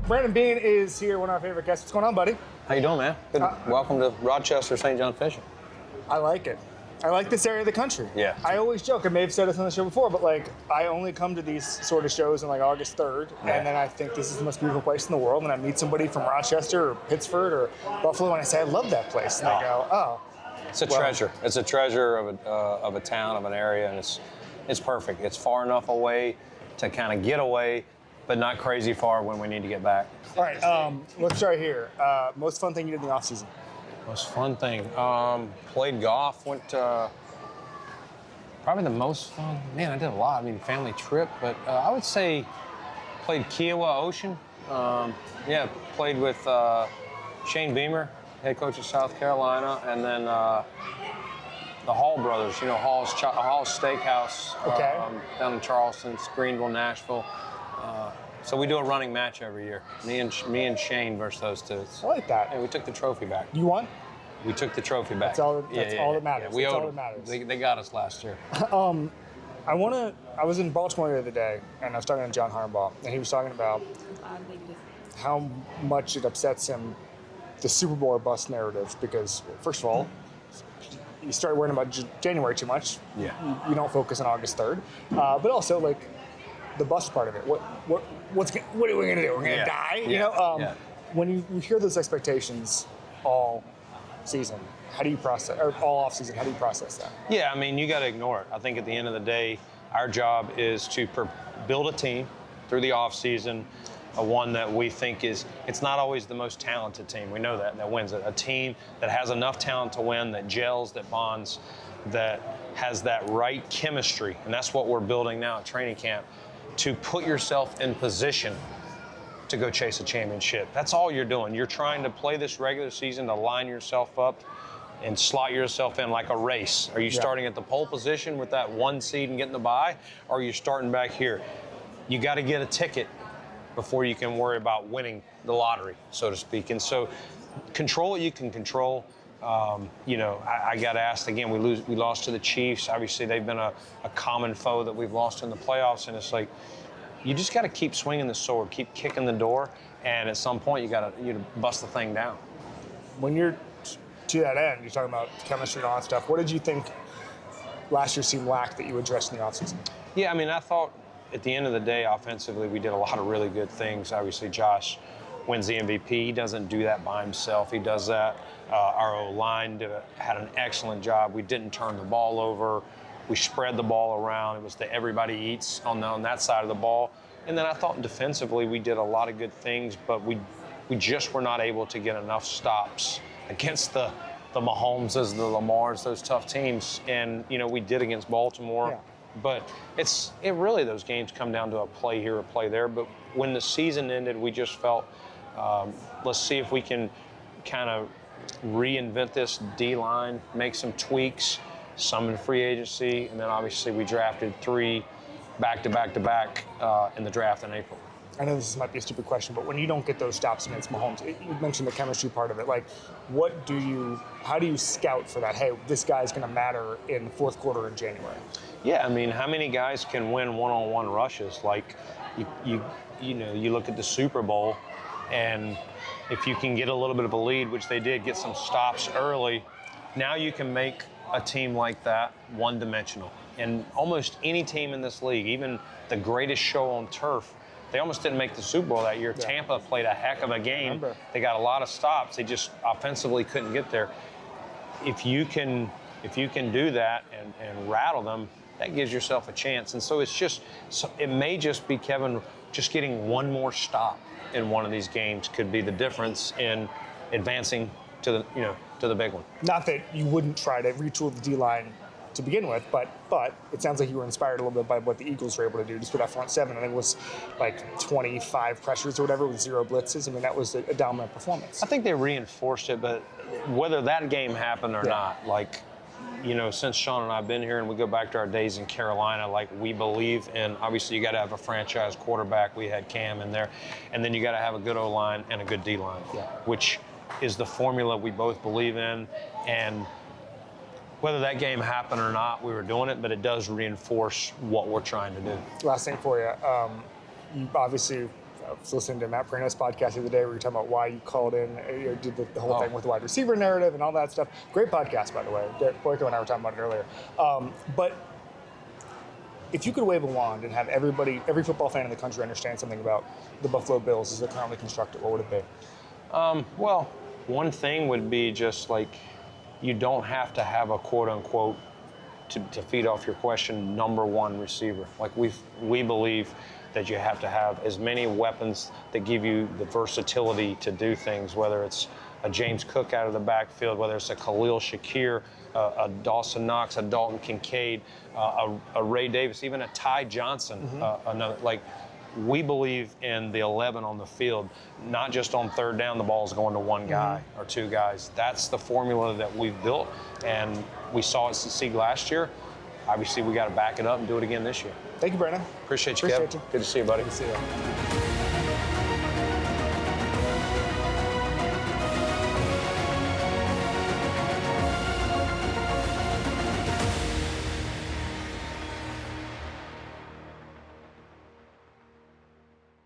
Brandon Beane is here, one of our favorite guests. What's going on, buddy? How you doing, man? Good. Welcome to Rochester St. John Fishing. I like it. I like this area of the country. Yeah. I always joke, I may have said this on the show before, but like, I only come to these sort of shows on like August 3rd, and then I think this is the most beautiful place in the world, and I meet somebody from Rochester or Pittsford or Buffalo, and I say, I love that place. And they go, oh. It's a treasure. It's a treasure of a town, of an area, and it's perfect. It's far enough away to kind of get away, but not crazy far when we need to get back. All right, let's start here. Most fun thing you did in the off season? Most fun thing. Played golf. Went probably the most fun. Man, I did a lot. I mean, family trip, but I would say played Kiowa Ocean. Played with Shane Beamer, head coach of South Carolina, and then the Hall brothers. You know, Hall's Steakhouse down in Charleston, Greenville, Nashville. So we do a running match every year. Me and Shane versus those two. I like that. Yeah, we took the trophy back. You won? We took the trophy back. That's all that matters. Yeah, we that's owed all that matters. They got us last year. I was in Baltimore the other day, and I was talking to John Harbaugh, and he was talking about how much it upsets him, the Super Bowl or bust narrative, because, first of all, you start worrying about January too much. Yeah. You don't focus on August 3rd. But also, like, the bust part of it. What are we going to do? We're going to die? Yeah. You know? When you hear those expectations all season, how do you process, or all off season, how do you process that? Yeah, I mean, you got to ignore it. I think at the end of the day, our job is to build a team through the off season, one that we think it's not always the most talented team. We know that wins it. A team that has enough talent to win, that gels, that bonds, that has that right chemistry. And that's what we're building now at training camp, to put yourself in position to go chase a championship. That's all you're doing. You're trying to play this regular season to line yourself up and slot yourself in like a race. Are you starting at the pole position with that one seed and getting the bye, or are you starting back here? You got to get a ticket before you can worry about winning the lottery, so to speak. And so control what you can control. I got asked again, we lost to the Chiefs. Obviously, they've been a common foe that we've lost in the playoffs, and it's like, you just got to keep swinging the sword, keep kicking the door, and at some point you got to bust the thing down. When you're to that end, you're talking about chemistry and all that stuff. What did you think last year's team lacked that you addressed in the offseason? Yeah, I mean, I thought at the end of the day, offensively, we did a lot of really good things. Obviously, Josh wins the MVP. He doesn't do that by himself. He does that. Our O-line had an excellent job. We didn't turn the ball over. We spread the ball around. It was the everybody eats on that side of the ball. And then I thought defensively we did a lot of good things, but we just were not able to get enough stops against the Mahomeses, the Lamars, those tough teams. And, we did against Baltimore. Yeah. But it really, those games come down to a play here, a play there. But when the season ended, we just felt, let's see if we can kind of reinvent this D-line, make some tweaks, some in free agency, and then obviously we drafted 3 back-to-back in the draft in April. I know this might be a stupid question, but when you don't get those stops against Mahomes, you mentioned the chemistry part of it. Like, how do you scout for that? Hey, this guy's going to matter in the fourth quarter in January. Yeah, I mean, how many guys can win one-on-one rushes? Like, you look at the Super Bowl, and if you can get a little bit of a lead, which they did, get some stops early, now you can make a team like that one-dimensional. And almost any team in this league, even the greatest show on turf, they almost didn't make the Super Bowl that year. Yeah. Tampa played a heck of a game. They got a lot of stops. They just offensively couldn't get there. If you can do that and rattle them, that gives yourself a chance. And so it may just be Kevin just getting one more stop in one of these games could be the difference in advancing to the big one. Not that you wouldn't try to retool the D-line to begin with, but it sounds like you were inspired a little bit by what the Eagles were able to do just with that front seven. I think it was like 25 pressures or whatever with 0 blitzes. I mean, that was a dominant performance. I think they reinforced it, but whether that game happened or not, like, since Sean and I have been here and we go back to our days in Carolina, like, we believe in, obviously you got to have a franchise quarterback. We had Cam in there. And then you got to have a good O-line and a good D-line, which is the formula we both believe in. And whether that game happened or not, we were doing it, but it does reinforce what we're trying to do. Last thing for you. You obviously was listening to Matt Parano's podcast the other day where you're talking about why you called in, did the whole Oh. thing with the wide receiver narrative and all that stuff. Great podcast, by the way. Boyko and I were talking about it earlier. But if you could wave a wand and have every football fan in the country understand something about the Buffalo Bills as they're currently constructed, what would it be? Well, one thing would be just like you don't have to have a quote unquote to feed off your question, number one receiver. Like we believe that you have to have as many weapons that give you the versatility to do things, whether it's a James Cook out of the backfield, whether it's a Khalil Shakir, a Dawson Knox, a Dalton Kincaid, a Ray Davis, even a Ty Johnson. We believe in the 11 on the field, not just on third down, the ball's going to one guy or two guys. That's the formula that we've built, and we saw it succeed last year. Obviously, we got to back it up and do it again this year. Thank you, Brandon. Appreciate you, Kevin. Good to see you, buddy. Good to see you.